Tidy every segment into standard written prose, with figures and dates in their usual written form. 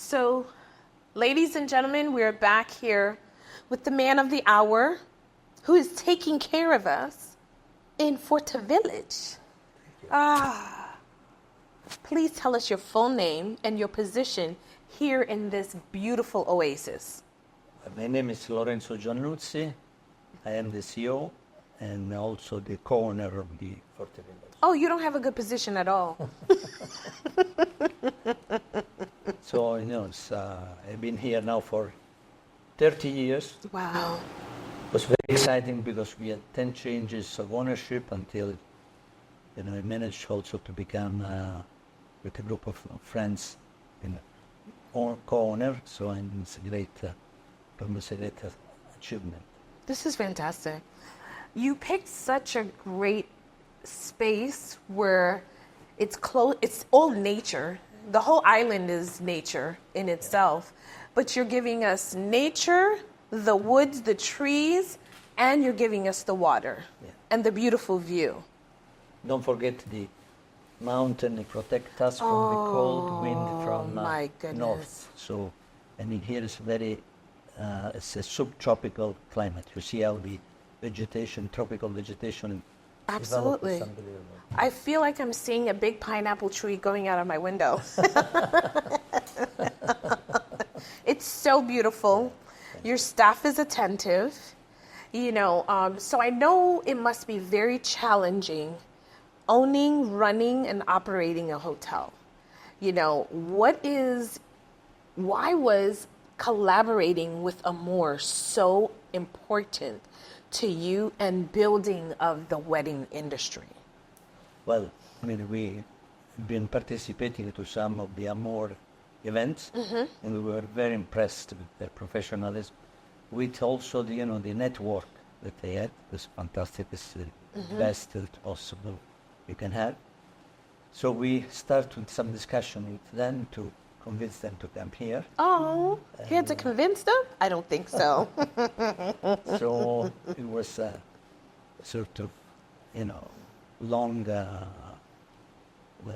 So, ladies and gentlemen, we're back here with the man of the hour who is taking care of us in FORTE Village. Please tell us your full name and your position here in this beautiful oasis. My name is Lorenzo Giannuzzi. I am the CEO and also the co-owner of the FORTE Village. Oh, you don't have a good position at all. So, I've been here now for 30 years. Wow. It was very exciting because we had 10 changes of ownership until, I managed also to become, with a group of friends, co-owner. So it's a great achievement. This is fantastic. You picked such a great space where it's close. It's all nature. The whole island is nature in itself, but you're giving us nature, the woods, the trees, and you're giving us the water and the beautiful view. Don't forget the mountain. It protects us from the cold wind from north. So, and here is very, it's a subtropical climate. You see how the vegetation, tropical vegetation. Absolutely. I feel like I'm seeing a big pineapple tree going out of my window. It's so beautiful. Your staff is attentive. So I know it must be very challenging owning, running, and operating a hotel. Why was collaborating with Amour so important to you and building of the wedding industry? Well, we've been participating to some of the Amour events, and we were very impressed with their professionalism, with also the network that they had. It was fantastic. It's the best possible we can have. So we started some discussion with them to convince them to come here. Oh, you had to convince them? I don't think so. So it was a sort of, long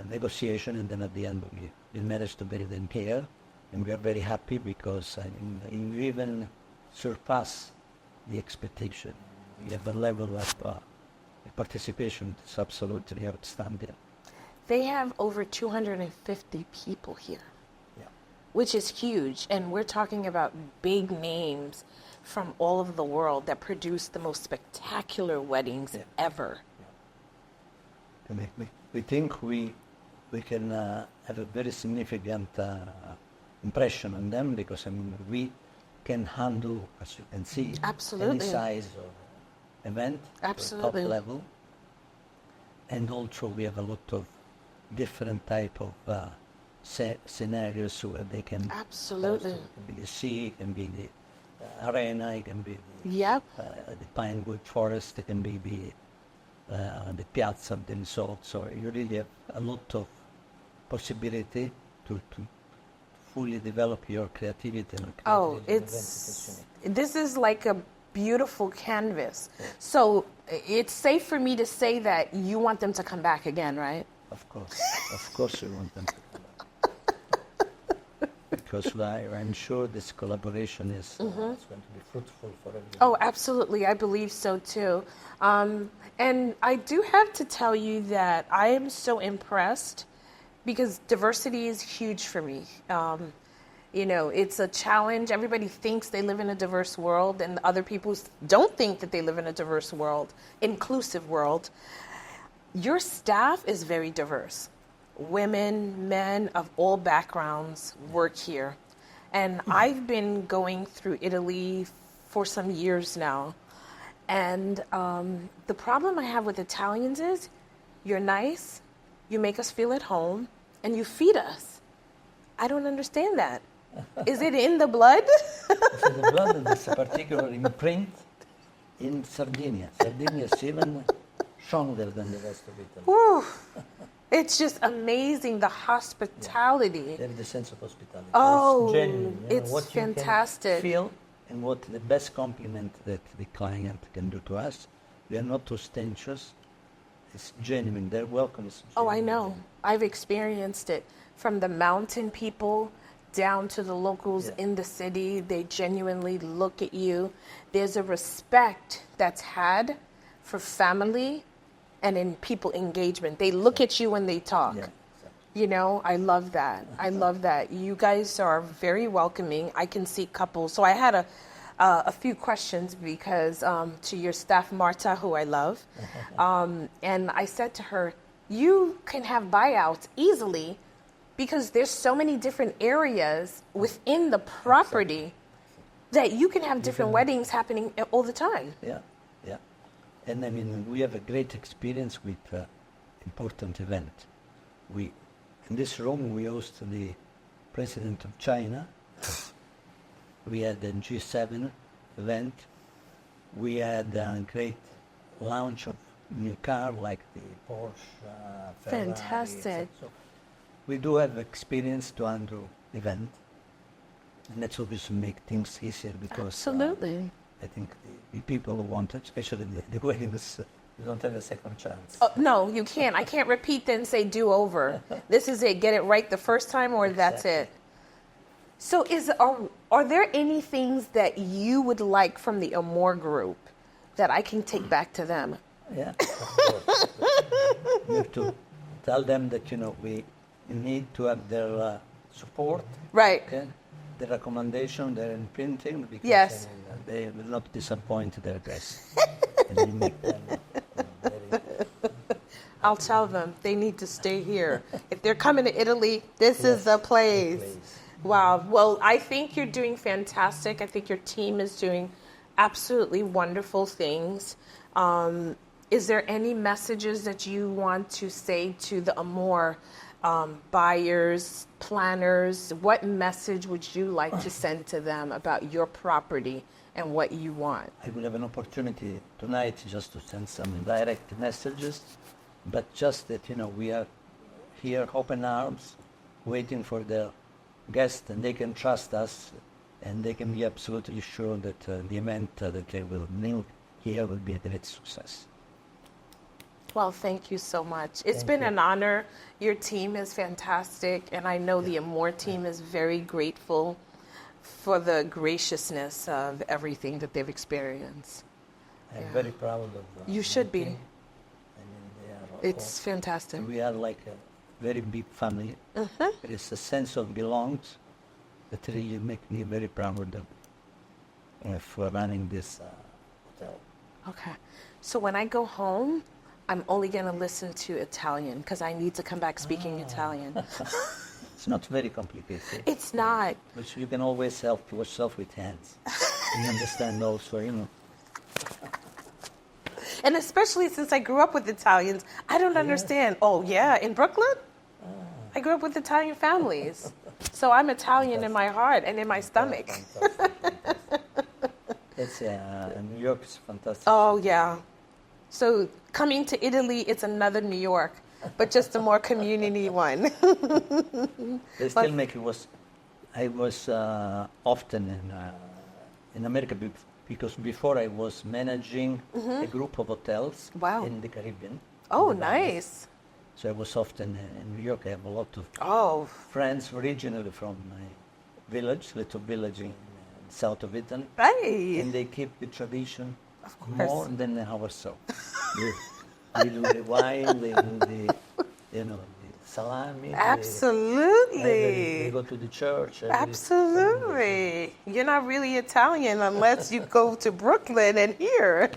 negotiation, and then at the end we managed to bring them here, and we are very happy because we even surpass the expectation. We have a level of participation that's absolutely outstanding. They have over 250 people here, which is huge, and we're talking about big names from all over the world that produce the most spectacular weddings ever. We think we can have a very significant impression on them because we can handle, as you can see, any size of event at top level, and also we have a lot of different type of scenarios where they can. Absolutely. It can be the sea, it can be the arena, it can be the pinewood forest, it can be the piazza of the resort. So you really have a lot of possibility to fully develop your creativity. This is like a beautiful canvas. So it's safe for me to say that you want them to come back again, right? Of course we want them to come back. Because I'm sure this collaboration is going to be fruitful for everyone. Oh, absolutely. I believe so too. And I do have to tell you that I am so impressed because diversity is huge for me. It's a challenge. Everybody thinks they live in a diverse world, and other people don't think that they live in a diverse world, inclusive world. Your staff is very diverse. Women, men of all backgrounds work here. And I've been going through Italy for some years now. And the problem I have with Italians is you're nice, you make us feel at home, and you feed us. I don't understand that. Is it in the blood? It's in the blood, and it's a particular imprint in Sardinia. Sardinia is even stronger than the rest of Italy. Whew. It's just amazing, the hospitality. They have the sense of hospitality. Oh, it's genuine. It's what fantastic. You can feel, and what the best compliment that the client can do to us. We are not ostentatious. It's genuine. Their welcome is genuine. Oh, I know. I've experienced it. From the mountain people down to the locals in the city. They genuinely look at you. There's a respect that's had for family and in people engagement. They look at you when they talk. Yeah. You know, I love that. I love that. You guys are very welcoming. I can see couples. So I had a few questions because to your staff, Marta, who I love. And I said to her, you can have buyouts easily because there's so many different areas within the property that you can have different weddings happening all the time. Yeah, yeah. And I mean, we have a great experience with important event. In this room, we host the President of China. We had the G7 event. We had a great launch of new car like the Porsche, Ferrari. Fantastic. So we do have experience to handle event, and that's obviously make things easier because Absolutely. I think the people who want it, especially the weddings, you don't have a second chance. Oh, no, you can't. I can't repeat then say do over. This is it. Get it right the first time or that's it. So are there any things that you would like from the Amour group that I can take back to them? Yeah, of course. You have to tell them that, we need to have their support. Right. Okay? The recommendation, their imprinting, because Yes. They will not disappoint their guests. And you make them very... I'll tell them they need to stay here. If they're coming to Italy, this is the place. Wow. Well, I think you're doing fantastic. I think your team is doing absolutely wonderful things. Is there any messages that you want to say to the Amour buyers, planners? What message would you like to send to them about your property and what you want? I will have an opportunity tonight just to send some direct messages, but just that, we are here open arms, waiting for their guests, and they can trust us, and they can be absolutely sure that the event that they will bring here will be a great success. Well, thank you so much. It's been an honor. Your team is fantastic, and I know the Amour team is very grateful for the graciousness of everything that they've experienced. I'm very proud of You should be. team. I mean, they are It's fantastic. we are like a very big family. There is a sense of belongs that really make me very proud of them for running this hotel. Okay. So when I go home, I'm only going to listen to Italian because I need to come back speaking Italian. It's not very complicated. It's not. But you can always help yourself with hands. You understand also, And especially since I grew up with Italians, I don't understand. Oh, yeah, in Brooklyn? I grew up with Italian families. So I'm Italian in my heart and in my stomach. It's New York is fantastic. Oh, yeah. So coming to Italy, it's another New York, but just a more community one. They still make it was. I was often in America because before I was managing a group of hotels in the Caribbean. Oh, in the Bahamas. nice. So I was often in New York. I have a lot of friends originally from my village, little village in south of Italy. Right. And they keep the tradition Of course. more than ourselves. They do the wine, they do the salami. Absolutely. They go to the church. Absolutely. You're not really Italian unless you go to Brooklyn and here.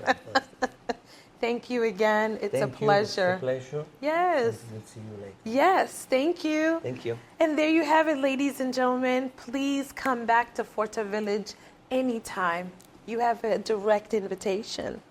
Thank you again. It's a pleasure. It's a pleasure. Yes. We'll see you later. Yes, thank you. Thank you. And there you have it, ladies and gentlemen. Please come back to FORTE Village anytime. You have a direct invitation.